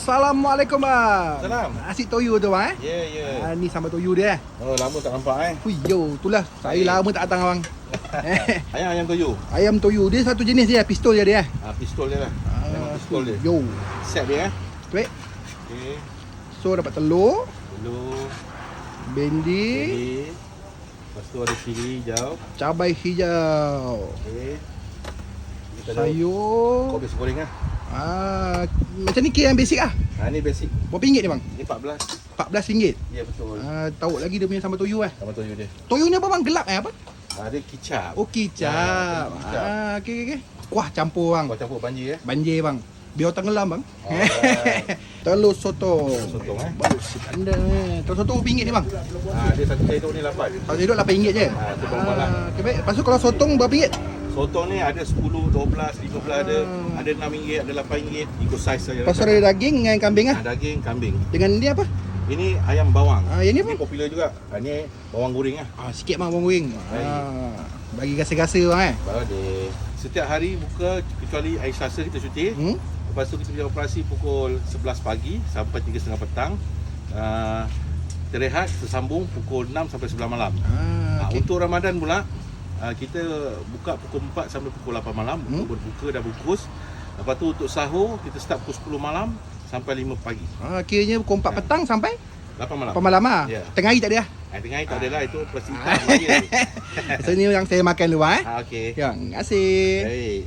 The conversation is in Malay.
Assalamualaikum bang. Salam. Nasi toyu tu bang Ya. Ni sambal toyu dia Oh, lama tak nampak Hui yo, itulah saya lama tak datang abang. Ayam toyu. Ayam toyu dia satu jenis dia, pistol dia. Pistol dia lah. Memang pistol dia. Yo. Set dia Baik. Okey. So dapat telur, Telur, bendi, cili. Lepas tu ada cili hijau. cabai hijau, Okey. Kita ada sayur. kopi goreng lah. Macam ni kira yang basic ah. Ni basic. Berapa ringgit ni bang? Ni 14. RM14. Ya betul. Tahu lagi dia punya sambal toyu Sama toyu dia. Toyu ni apa bang? Gelap apa? Ada kicap. Oh kicap. Kicap. Okey. Kuah campur bang. Kau campur banjir Banjir bang. Biar tenggelam bang. Alright. Telur sotong. Sotong Baru si anda. Telur sotong berapa ringgit ni bang? Dia satu sendok ni 8. Kalau hidup RM8 je. Itu normal lah. Okey baik. Lepas tu kalau sotong berapa ringgit? Sotong ni ada 10, 12, 15 ada RM6, ada RM8, ikut saiz saja. Lepas tu ada daging dengan kambing ah. Daging kambing. Dengan ni apa? Ini ayam bawang. Yang ni apa? Ini popular juga. Ni bawang goreng lah. Sikit bang bawang goreng. Baik. Bagi rasa-rasa bang Baru dia. Setiap hari buka kecuali hari Selasa kita cuti. Lepas tu kita punya operasi pukul 11 pagi sampai 3.30 petang. Kita rehat tersambung pukul 6 sampai 11 malam. Okay. Untuk Ramadan pula kita buka pukul 4 sampai pukul 8 malam untuk berbuka dan bungkus. Lepas tu untuk sahur kita start pukul 10 malam sampai 5 pagi. Kiranya pukul 4 petang sampai 8 malam. 8 malam ah. Ya. Tengah hari tak ada ah. Tengah hari tak ada lah, itu operasi hitam lagi. So ni yang saya makan dulu Okey. Ya, terima kasih. Baik.